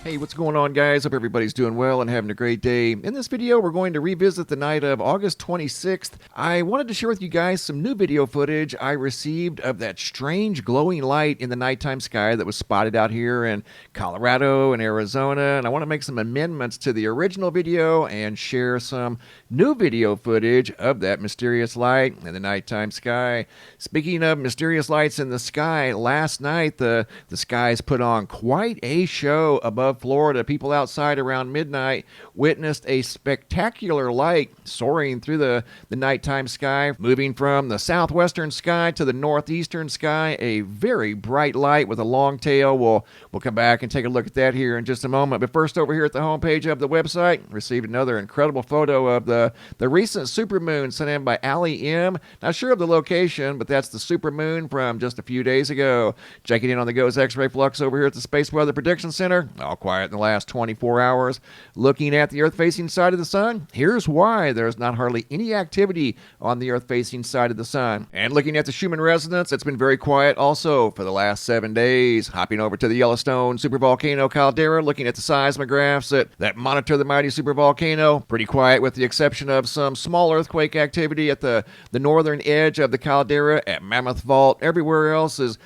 Hey, what's going on, guys? Hope everybody's doing well and having a great day. In this video, we're going to revisit the night of August 26th. I wanted to share with you guys some new video footage I received of that strange glowing light in the nighttime sky that was spotted out here in Colorado and Arizona. And I want to make some amendments to the original video and share some new video footage of that mysterious light in the nighttime sky. Speaking of mysterious lights in the sky, last night the skies put on quite a show above Florida. People outside around midnight witnessed a spectacular light soaring through the nighttime sky, moving from the southwestern sky to the northeastern sky. A very bright light with a long tail. We'll come back and take a look at that here in just a moment. But first, over here at the homepage of the website, received another incredible photo of the recent supermoon sent in by Allie M. Not sure of the location, but that's the supermoon from just a few days ago. Checking in on the GOES X-ray flux over here at the Space Weather Prediction Center. All quiet in the last 24 hours. Looking at the Earth-facing side of the sun, here's why there's not hardly any activity on the Earth-facing side of the sun. And looking at the Schumann resonance, it's been very quiet also for the last 7 days. Hopping over to the Yellowstone supervolcano caldera, looking at the seismographs that monitor the mighty supervolcano. Pretty quiet with the exception of some small earthquake activity at the northern edge of the caldera at Mammoth Vault. Everywhere else is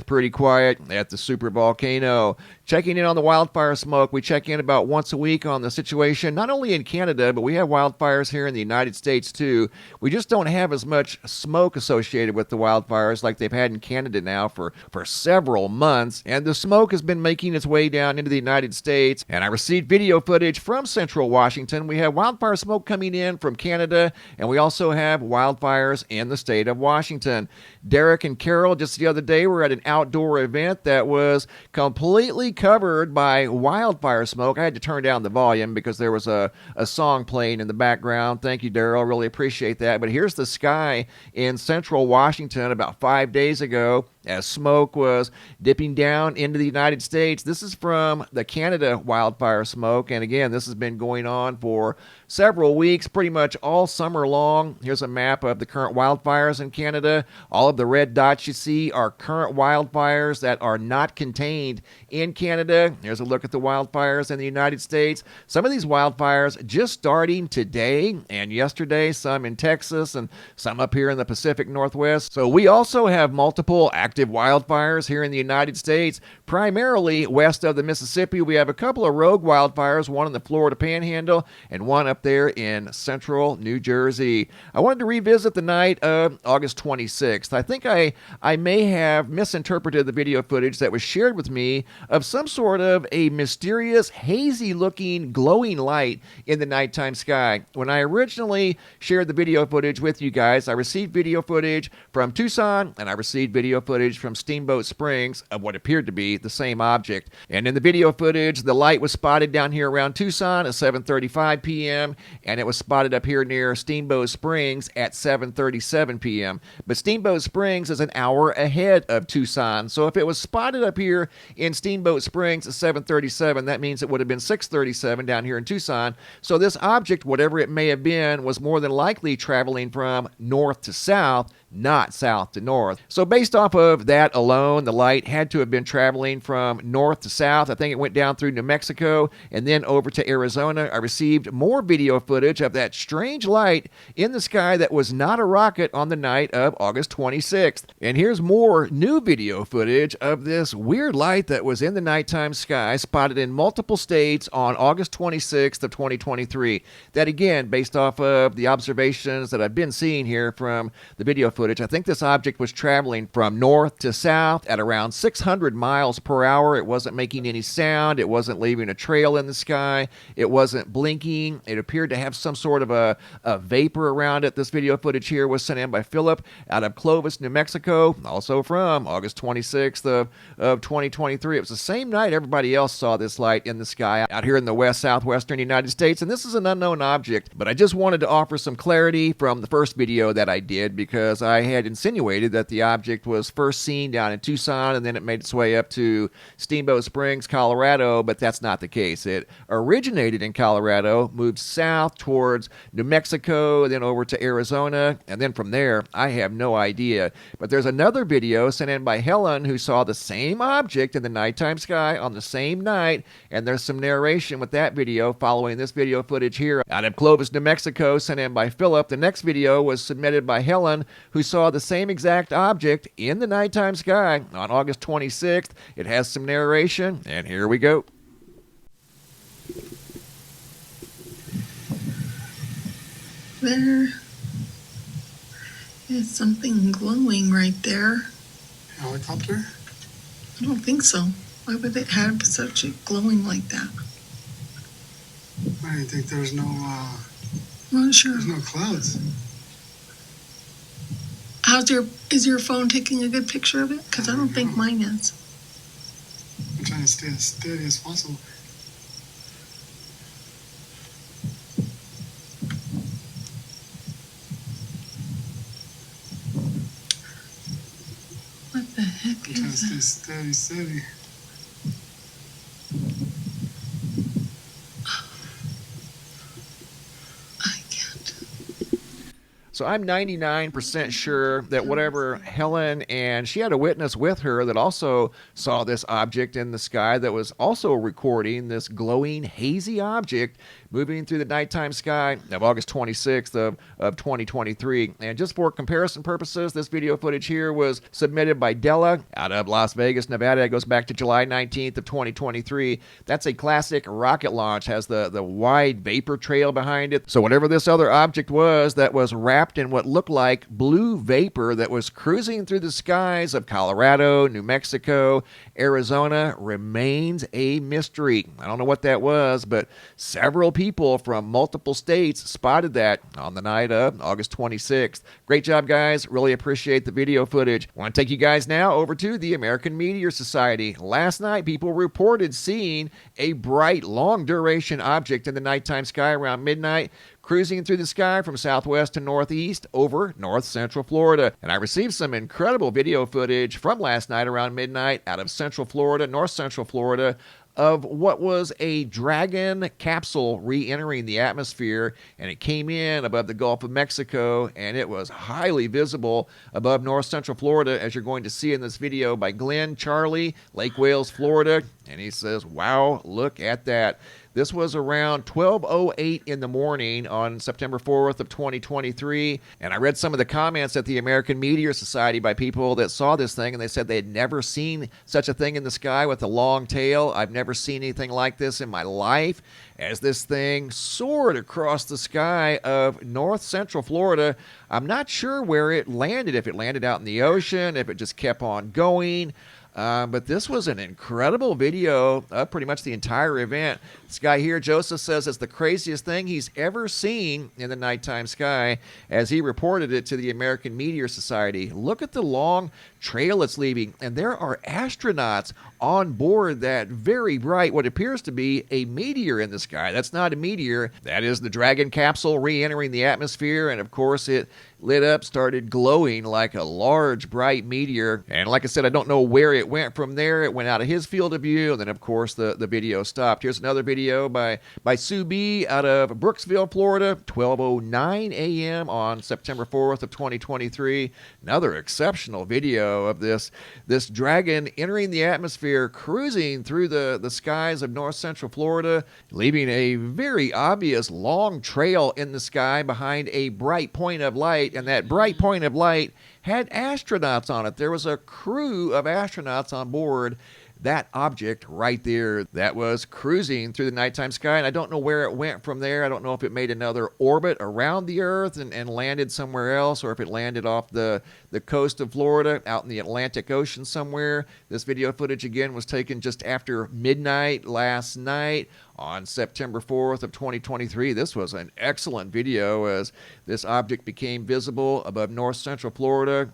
pretty quiet at the supervolcano. Checking in on the wildfire smoke, we check in about once a week on the situation, not only in Canada, but we have wildfires here in the United States too. We just don't have as much smoke associated with the wildfires like they've had in Canada now for several months. And the smoke has been making its way down into the United States. And I received video footage from central Washington. We have wildfire smoke coming in from Canada, and we also have wildfires in the state of Washington. Derek and Carol, just the other day, were at an outdoor event that was completely covered by wildfire smoke. I had to turn down the volume because there was a song playing in the background. Thank you, Daryl. Really appreciate that. But here's the sky in central Washington about 5 days ago as smoke was dipping down into the United States. This is from the Canada wildfire smoke. And again, this has been going on for several weeks, pretty much all summer long. Here's a map of the current wildfires in Canada. All of the red dots you see are current wildfires that are not contained in Canada. Here's a look at the wildfires in the United States. Some of these wildfires just starting today and yesterday, some in Texas and some up here in the Pacific Northwest. So we also have multiple active wildfires here in the United States, primarily west of the Mississippi. We have a couple of rogue wildfires, one in the Florida Panhandle and one up there in central New Jersey. I wanted to revisit the night of August 26th. I think I may have misinterpreted the video footage that was shared with me of some sort of a mysterious, hazy-looking, glowing light in the nighttime sky. When I originally shared the video footage with you guys, I received video footage from Tucson and I received video footage from Steamboat Springs of what appeared to be the same object. And in the video footage, the light was spotted down here around Tucson at 7:35 p.m. and it was spotted up here near Steamboat Springs at 7:37 p.m. But Steamboat Springs is an hour ahead of Tucson. So if it was spotted up here in Steamboat Springs at 7:37, that means it would have been 6:37 down here in Tucson. So this object, whatever it may have been, was more than likely traveling from north to south, not south to north. So based off of that alone, the light had to have been traveling from north to south. I think it went down through New Mexico and then over to Arizona. I received more video footage of that strange light in the sky that was not a rocket on the night of August 26th. And here's more new video footage of this weird light that was in the nighttime sky, spotted in multiple states on August 26th of 2023. That again, based off of the observations that I've been seeing here from the video footage, I think this object was traveling from north to south at around 600 miles per hour. It wasn't making any sound. It wasn't leaving a trail in the sky. It wasn't blinking. It appeared to have some sort of a vapor around it. This video footage here was sent in by Philip out of Clovis, New Mexico, also from August 26th of 2023. It was the same night everybody else saw this light in the sky out here in the southwestern United States, and this is an unknown object. But I just wanted to offer some clarity from the first video that I did because I had insinuated that the object was first seen down in Tucson and then it made its way up to Steamboat Springs, Colorado, but that's not the case. It originated in Colorado, moved south towards New Mexico, then over to Arizona, and then from there, I have no idea. But there's another video sent in by Helen who saw the same object in the nighttime sky on the same night, and there's some narration with that video following this video footage here out of Clovis, New Mexico, sent in by Philip. The next video was submitted by Helen, who saw the same exact object in the nighttime sky on August 26th. It has some narration, and here we go. There is something glowing right there. Helicopter? I don't think so. Why would they have such a glowing like that? I didn't think there was no, I'm not sure. there's no clouds. Is your phone taking a good picture of it? Because I don't think mine is. I'm trying to stay as steady as possible. What the heck I'm trying to is stay that? steady. I can't. So I'm 99% sure that whatever Helen, and she had a witness with her that also saw this object in the sky that was also recording this glowing, hazy object moving through the nighttime sky of August 26th of 2023. And just for comparison purposes, this video footage here was submitted by Della out of Las Vegas, Nevada. It goes back to July 19th of 2023. That's a classic rocket launch, has the wide vapor trail behind it. So whatever this other object was that was wrapped in what looked like blue vapor that was cruising through the skies of Colorado, New Mexico, Arizona remains a mystery. I don't know what that was, but several people from multiple states spotted that on the night of August 26th. Great job, guys. Really appreciate the video footage. I want to take you guys now over to the American Meteor Society. Last night, people reported seeing a bright, long-duration object in the nighttime sky around midnight, cruising through the sky from southwest to northeast over north central Florida. And I received some incredible video footage from last night around midnight out of central Florida, north central Florida, of what was a Dragon capsule re-entering the atmosphere, and it came in above the Gulf of Mexico, and it was highly visible above north central Florida, as you're going to see in this video by Glenn Charlie, Lake Wales, Florida. And he says, wow, look at that. This was around 12:08 in the morning on September 4th of 2023, and I read some of the comments at the American Meteor Society by people that saw this thing, and they said they had never seen such a thing in the sky with a long tail. I've never seen anything like this in my life, as this thing soared across the sky of north central Florida. I'm not sure where it landed, if it landed out in the ocean, if it just kept on going. But this was an incredible video of pretty much the entire event. This guy here, Joseph, says it's the craziest thing he's ever seen in the nighttime sky, as he reported it to the American Meteor Society. Look at the long trail it's leaving, and there are astronauts on board that very bright, what appears to be a meteor in the sky. That's not a meteor. That is the Dragon capsule re-entering the atmosphere, and of course it lit up, started glowing like a large, bright meteor. And like I said, I don't know where it went from there. It went out of his field of view, and then, of course, the video stopped. Here's another video by Sue B. out of Brooksville, Florida, 12:09 a.m. on September 4th of 2023. Another exceptional video of this Dragon entering the atmosphere, cruising through the skies of north central Florida, leaving a very obvious long trail in the sky behind a bright point of light. And that bright point of light had astronauts on it. There was a crew of astronauts on board that object right there that was cruising through the nighttime sky. And I don't know where it went from there. I don't know if it made another orbit around the Earth and landed somewhere else, or if it landed off the coast of Florida out in the Atlantic Ocean somewhere. This video footage, again, was taken just after midnight last night on September 4th of 2023. This was an excellent video as this object became visible above north central Florida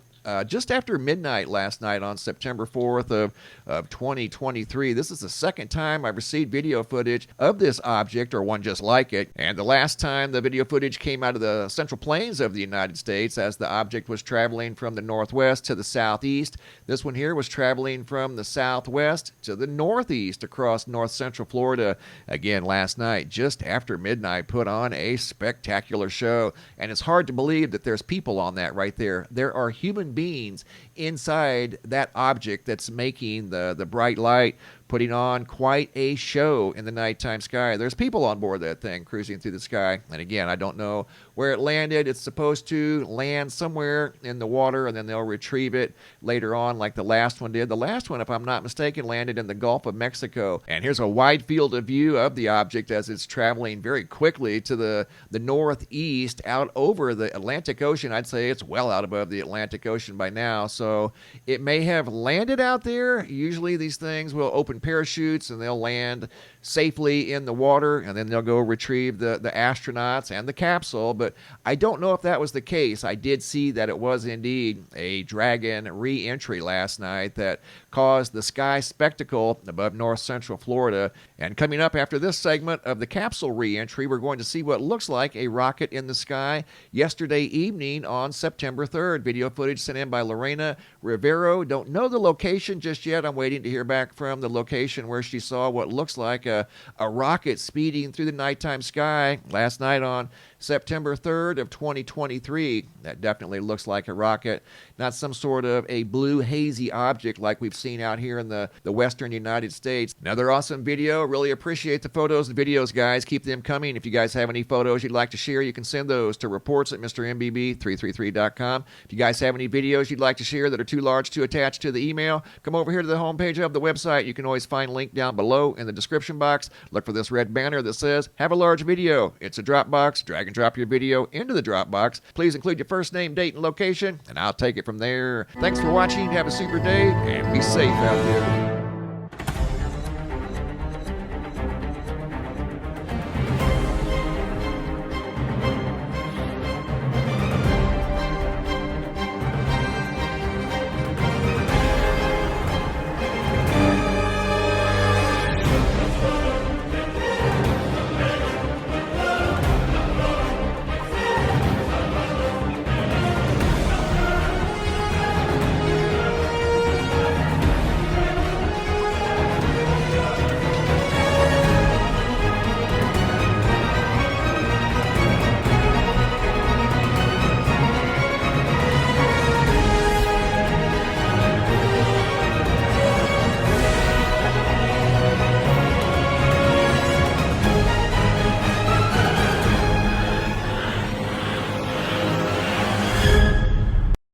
just after midnight last night on September 4th of 2023. This is the second time I've received video footage of this object or one just like it. And the last time the video footage came out of the Central Plains of the United States as the object was traveling from the northwest to the southeast. This one here was traveling from the southwest to the northeast across north central Florida. Again, last night, just after midnight, put on a spectacular show. And it's hard to believe that there's people on that right there. There are human beings inside that object that's making the bright light, putting on quite a show in the nighttime sky. There's people on board that thing cruising through the sky. And again, I don't know where it landed. It's supposed to land somewhere in the water, and then they'll retrieve it later on like the last one did. The last one, if I'm not mistaken, landed in the Gulf of Mexico. And here's a wide field of view of the object as it's traveling very quickly to the northeast out over the Atlantic Ocean. I'd say it's well out above the Atlantic Ocean by now. So it may have landed out there. Usually these things will open parachutes and they'll land safely in the water, and then they'll go retrieve the astronauts and the capsule. But I don't know if that was the case. I did see that it was indeed a Dragon re-entry last night that caused the sky spectacle above north central Florida. And coming up after this segment of the capsule re-entry, we're going to see what looks like a rocket in the sky yesterday evening on September 3rd. Video footage sent in by Lorena Rivero. Don't know the location just yet. I'm waiting to hear back from the location where she saw what looks like a rocket speeding through the nighttime sky last night on September 3rd of 2023. That definitely looks like a rocket, not some sort of a blue hazy object like we've seen out here in the western United States. Another awesome video. Really appreciate the photos and videos, guys. Keep them coming. If you guys have any photos you'd like to share, you can send those to reports@mrmbb333.com. If you guys have any videos you'd like to share that are too large to attach to the email, come over here to the homepage of the website. You can always find a link down below in the description box. Look for this red banner that says, "Have a large video." It's a Dropbox. Drag and drop your video into the Dropbox. Please include your first name, date, and location, and I'll take it from there. Thanks for watching. Have a super day, and be safe out there.